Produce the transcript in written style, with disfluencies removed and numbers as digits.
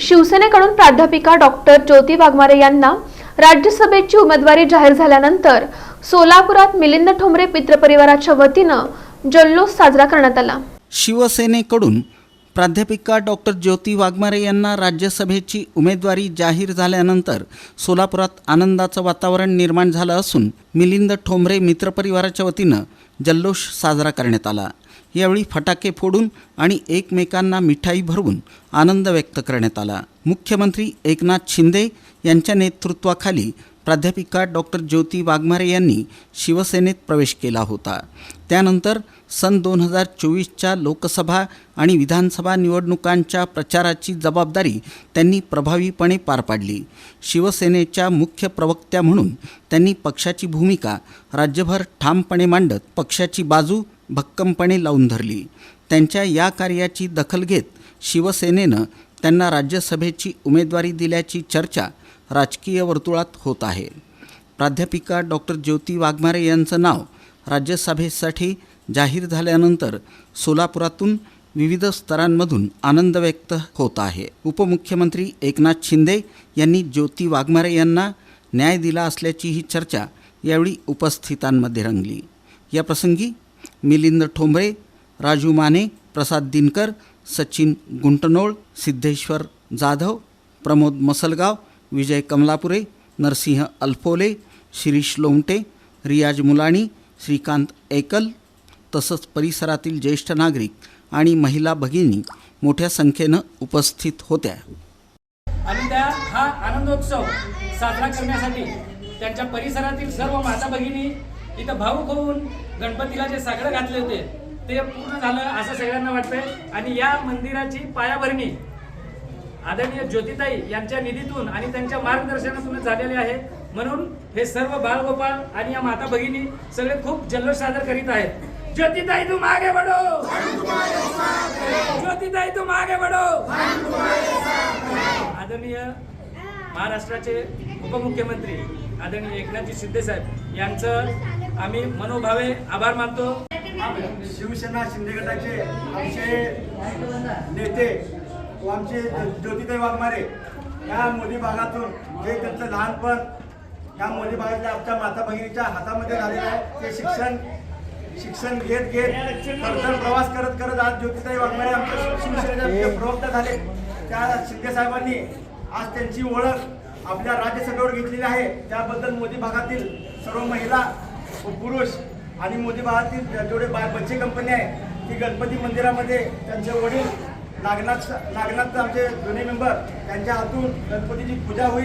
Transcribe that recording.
शिवसेनेकडून प्राध्यापिका डॉक्टर ज्योती वाघमारे यांना राज्यसभेची उमेदवारी जाहीर झाल्यानंतर सोलापुरात मिलिंद ठोंबरे मित्रपरिवाराच्या वतीनं जल्लोष साजरा करण्यात आला। शिवसेनेकडून प्राध्यापिका डॉक्टर ज्योती वाघमारे यांना राज्यसभेची उमेदवारी जाहीर झाल्यानंतर सोलापुरात आनंदाचं वातावरण निर्माण झालं असून मिलिंद ठोंबरे मित्रपरिवाराच्या वतीनं जल्लोष साजरा करण्यात आला। यावेळी फटाके फोडून आणि एकमेकांना मिठाई भरवून आनंद व्यक्त करण्यात आला। मुख्यमंत्री एकनाथ शिंदे यांच्या नेतृत्वाखाली प्राध्यापिका डॉक्टर ज्योती वाघमारे यांनी शिवसेनेत प्रवेश केला होता। त्यानंतर सन 2024च्या लोकसभा आणि विधानसभा निवडणुकांच्या प्रचाराची जबाबदारी त्यांनी प्रभावीपणे पार पाडली। शिवसेनेच्या मुख्य प्रवक्त्या म्हणून त्यांनी पक्षाची भूमिका राज्यभर ठामपणे मांडत पक्षाची बाजू भक्कमपणे लावून धरली। त्यांच्या या कार्याची दखल घेत शिवसेनेनं त्यांना राज्यसभेची उमेदवारी दिल्याची चर्चा राजकीय वर्तुळात होत आहे। प्राध्यापिका डॉक्टर ज्योती वाघमारे यांचं नाव राज्यसभेसाठी जाहीर झाल्यानंतर सोलापुरातून विविध स्तरांमधून आनंद व्यक्त होत आहे। उपमुख्यमंत्री एकनाथ शिंदे यांनी ज्योती वाघमारे यांना न्याय दिला असल्याची ही चर्चा यावेळी उपस्थितांमध्ये रंगली। या प्रसंगी मिलिंद ठोंबरे, राजू माने, प्रसाद दिनकर, सचिन गुंटनोळ, सिद्धेश्वर जाधव, प्रमोद मसलगाव, विजय कमलापुरे, नरसिंह अल्फोले, शिरीष लोमटे, रियाज मुलाणी, श्रीकांत एकल तसंच परिसरातील ज्येष्ठ नागरिक आणि महिला भगिनी मोठ्या संख्येनं उपस्थित होत्या। आणि हा आनंदोत्सव साजरा करण्यासाठी त्यांच्या परिसरातील सर्व माता भगिनी इथं भावुक होऊन गणपतीला जे साकडं घातले होते ते पूर्ण झालं असं सगळ्यांना वाटतंय। आणि या मंदिराची पायाभरणी आदरणीय ज्योतिताई यांच्या निधीतून आणि त्यांच्या मार्गदर्शनातून झालेले आहे। म्हणून हे सर्व बाळगोपाळ आणि या माता भगिनी सगळे खूप जल्लोष साजरा करीत आहेत। ज्योतिताई तुम आगे बढ़ो, ज्योतिताई तुम आगे बढ़ो। आदरणीय महाराष्ट्राचे उपमुख्यमंत्री आदरणीय एकनाथजी शिंदे साहेब यांचं आम्ही मनोभावे आभार मानतो। शिवसेना शिंदे गटाचे आमचे नेते व आमचे ज्योतिताई वाघमारे या मोदी भागातून जे त्यांचं लहानपण या मोदी भागातल्या आमच्या माता भगिनीच्या हातामध्ये झालेलं आहे ते शिक्षण घेत फरजन प्रवास करत आज ज्योतिताई वाघमारे आमच्या शिवसेनेचे प्रवक्ता झाले। त्या शिंदे साहेबांनी आज त्यांची ओळख आपल्या राज्यसभेवर घेतलेली आहे। त्याबद्दल मोदी भागातील सर्व महिला व पुरुष आणि मोदी भागातील जेवढे बच्चे कंपनी आहे ती गणपती मंदिरामध्ये त्यांचे वडील नागनाथ आमचे जुने मेंबर त्यांच्या हातून गणपतीची पूजा होईल।